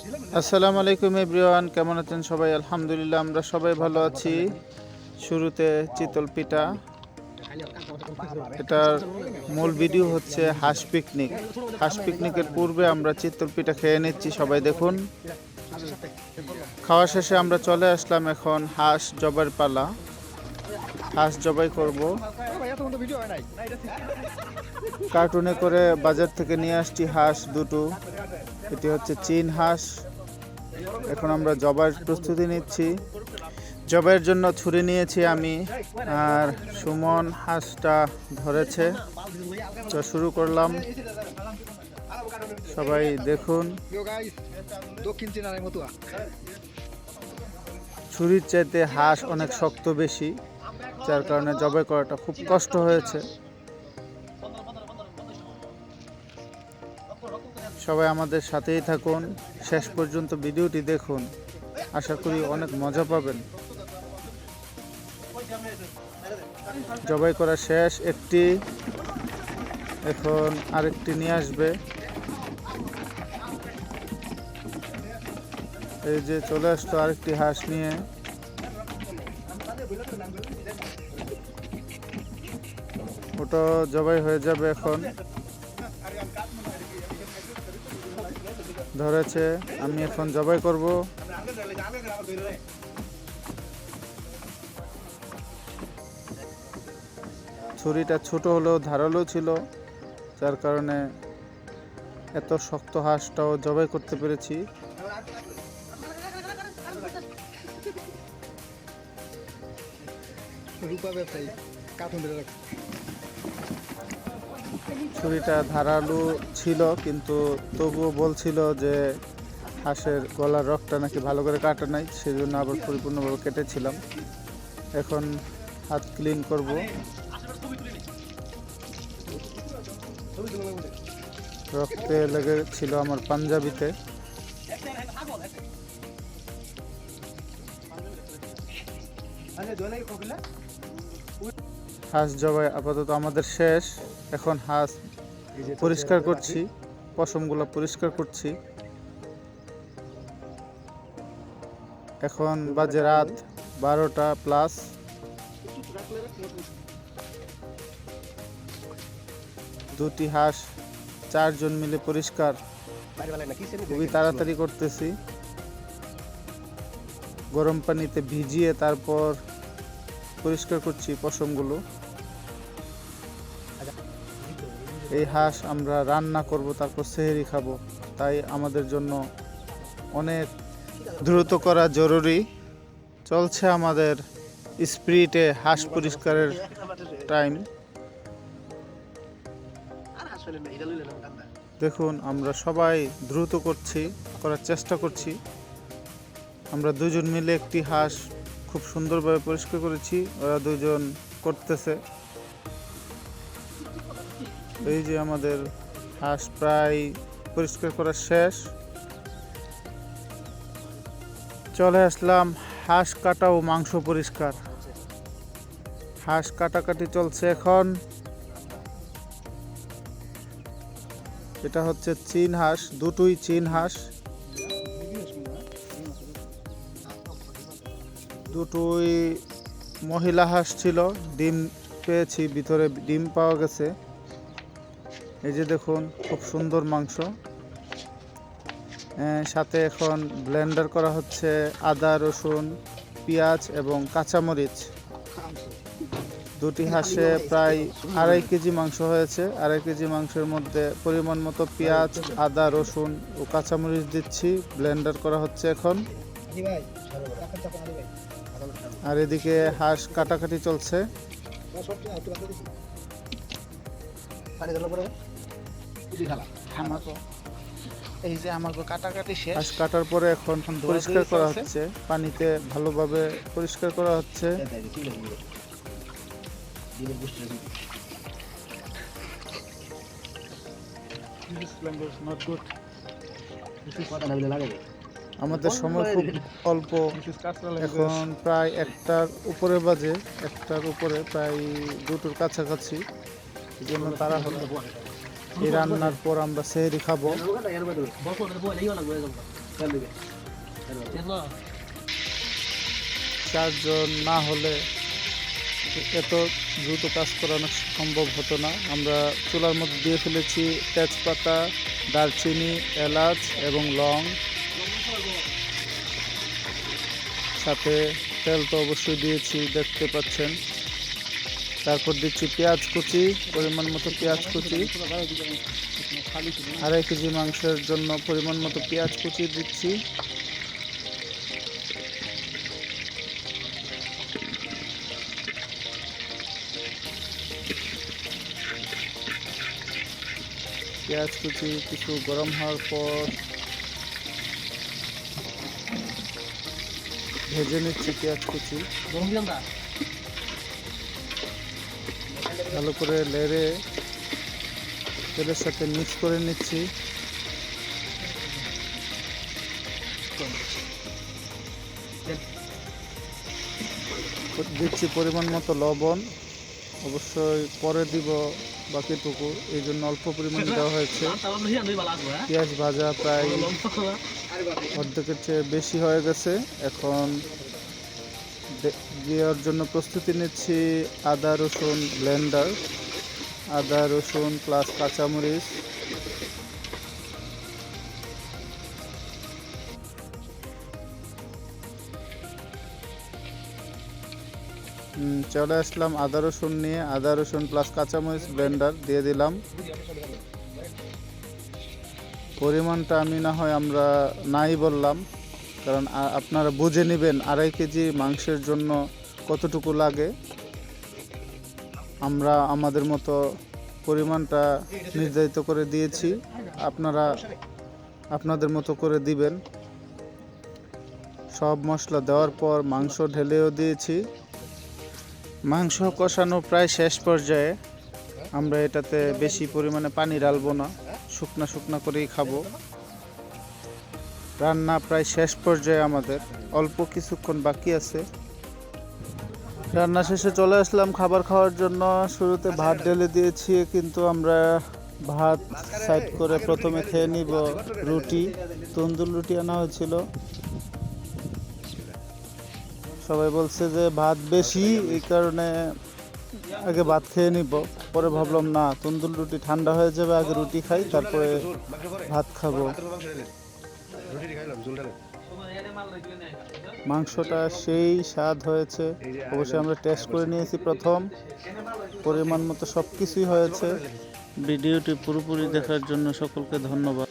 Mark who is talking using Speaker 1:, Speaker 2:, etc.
Speaker 1: আসসালামু আলাইকুম এভরিওয়ান, কেমন আছেন সবাই? আলহামদুলিল্লাহ, আমরা সবাই ভালো আছি। শুরুতে চিতল পিঠা, এটার মূল ভিডিও হচ্ছে হাঁস পিকনিক। হাঁস পিকনিকের পূর্বে আমরা চিতল পিঠা খেয়ে নিচ্ছি, সবাই দেখুন। খাওয়া শেষে আমরা চলে আসলাম এখন হাঁস জবাইয়ের পালা। হাঁস জবাই করব। কার্টুনে করে বাজার থেকে নিয়ে আসছি হাঁস দুটো। এটি হচ্ছে চীন হাঁস। এখন আমরা জবাইয়ের প্রস্তুতি নিচ্ছি। জবাইয়ের জন্য ছুরি নিয়েছি আমি, আর সুমন হাঁসটা ধরেছে। তো শুরু করলাম, সবাই দেখুন। ছুরির চাইতে হাঁস অনেক শক্ত বেশি, যার কারণে জবাই করাটা খুব কষ্ট হয়েছে। সবাই আমাদের সাথেই থাকুন, শেষ পর্যন্ত ভিডিওটি দেখুন, আশা করি অনেক মজা পাবেন। জবাই করা শেষ একটি, এখন আরেকটি নিয়ে আসবে। এই যে চলে আসতো আরেকটি হাঁস নিয়ে। ওটা জবাই হয়ে যাবে এখন। ধরেছে, আমি এখন জবাই করব। ছুরিটা ছোট হলেও ধারালো ছিল, যার কারণে এত শক্ত হাঁসটাও জবাই করতে পেরেছি। ছুরিটা ধারালো ছিল, কিন্তু তবুও বলছিল যে হাঁসের গলার রগটা নাকি ভালো করে কাটা নাই, সেই জন্য আবার পরিপূর্ণভাবে কেটেছিলাম। এখন হাত ক্লিন করব। রক্তে লেগেছিল আমার পাঞ্জাবিতে। হাঁস জবাই আপাতত আমাদের শেষ। এখন হাঁস পরিষ্কার করছি, পশমগুলো পরিষ্কার করছি। এখন বাজে রাত 12টা প্লাস। দুটি হাঁস 4 জন মিলে পরিষ্কার খুবই তাড়াতাড়ি করতেছি। গরম পানিতে ভিজিয়ে তারপর পরিষ্কার করছি পশমগুলো। এই হাঁস আমরা রান্না করব, তারপর সেহরি খাবো, তাই আমাদের জন্য অনেক দ্রুত করা জরুরি। চলছে আমাদের স্পিরিটে হাঁস পরিষ্কারের টাইম। দেখুন, আমরা সবাই দ্রুত করার চেষ্টা করছি। আমরা দুজন মিলে একটি হাঁস খুব সুন্দরভাবে পরিষ্কার করেছি, ওরা দুজন করতেছে। এই যে আমাদের হাঁস প্রায় পরিষ্কার করা শেষ। চলে আসলাম হাঁস কাটা ও মাংস পরিষ্কার। হাঁস কাটাকাটি চলছে এখন। এটা হচ্ছে চীন হাঁস, দুটোই চীন হাঁস। দুটোই মহিলা হাঁস ছিল, ডিম পেয়েছি, ভিতরে ডিম পাওয়া গেছে। এই যে দেখুন, খুব সুন্দর মাংস। সাথে এখন ব্লেন্ডার করা হচ্ছে আদা, রসুন, পেঁয়াজ এবং কাঁচামরিচ। দুটি হাঁসে প্রায় 2.5 কেজি মাংস হয়েছে। 2.5 কেজি মাংসের মধ্যে পরিমাণ মতো পেঁয়াজ, আদা, রসুন ও কাঁচামরিচ দিচ্ছি। ব্লেন্ডার করা হচ্ছে এখন। আর এদিকে হাঁস কাটাকাটি চলছে।
Speaker 2: এই যে আমাকে কাটাকাটি শেষ।
Speaker 1: হাঁস কাটার পরে এখন পরিষ্কার করা হচ্ছে, পানিতে ভালোভাবে পরিষ্কার করা হচ্ছে। আমাদের সময় খুব অল্প, এখন প্রায় 1টার উপরে বাজে। 1টার উপরে, প্রায় 2টোর কাছাকাছি। এই জন্য তারা হলো এই রান্নার পর আমরা সেহরি খাবো। চারজন না হলে এত দ্রুত কাজ করানো সম্ভব হতো না। আমরা চুলার মধ্যে দিয়ে ফেলেছি তেজপাতা, দারচিনি, এলাচ এবং লং, সাথে তেল তো অবশ্যই দিয়েছি, দেখতে পাচ্ছেন। তারপর দিচ্ছি পেঁয়াজ কুচি, পরিমাণ মতো পেঁয়াজ কুচি। 2.5 কেজি মাংসের জন্য পরিমাণ মতো পেঁয়াজ কুচি দিচ্ছি। পেঁয়াজ কুচি কিছু গরম হওয়ার পর ভেজে নিচ্ছি পেঁয়াজ কুচি। ভালো করে নেড়ে তেলের সাথে মিক্স করে নিচ্ছি। দিচ্ছি পরিমাণ মতো লবণ, অবশ্যই পরে দিব বাকিটুকু, এই জন্য অল্প পরিমাণ দেওয়া হয়েছে। পেঁয়াজ ভাজা প্রায় অর্ধেকের চেয়ে বেশি হয়ে গেছে। এখন দেওয়ার জন্য প্রস্তুতি নিচ্ছি আদা রসুন ব্লেন্ডার, আদা রসুন প্লাস কাঁচামরিচ। চলে আসলাম আদা রসুন নিয়ে, আদা রসুন প্লাস কাঁচামরিচ ব্লেন্ডার দিয়ে দিলাম। পরিমাণটা আমি না হয় আমরা নাই বললাম, কারণ আপনারা বুঝে নেবেন 2.5 কেজি মাংসের জন্য কতটুকু লাগে। আমরা আমাদের মতো পরিমাণটা নির্ধারিত করে দিয়েছি, আপনারা আপনাদের মতো করে দিবেন। সব মশলা দেওয়ার পর মাংস ঢেলেও দিয়েছি। মাংস কষানো প্রায় শেষ পর্যায়ে। আমরা এটাতে বেশি পরিমাণে পানি ঢালবো না, শুকনা শুকনা করেই খাবো। রান্না প্রায় শেষ পর্যায়ে, আমাদের অল্প কিছুক্ষণ বাকি আছে। রান্না শেষে চলে আসলাম খাবার খাওয়ার জন্য। শুরুতে ভাত ঢেলে দিয়েছি, কিন্তু আমরা ভাত সাইড করে প্রথমে খেয়ে নিব রুটি। তন্দুর রুটি আনা হয়েছিল। সবাই বলছে যে ভাত বেশি, এই কারণে আগে ভাত খেয়ে নিব। পরে ভাবলাম না, তন্দুর রুটি ঠান্ডা হয়ে যাবে, আগে রুটি খাই তারপরে ভাত খাবো। মাংসটা সেই স্বাদ হয়েছে, অবশ্যই আমরা টেস্ট করে নিয়েছি প্রথম, পরিমাণ মতো সব কিছুই হয়েছে। ভিডিওটি পুরোপুরি দেখার জন্য সকলকে ধন্যবাদ।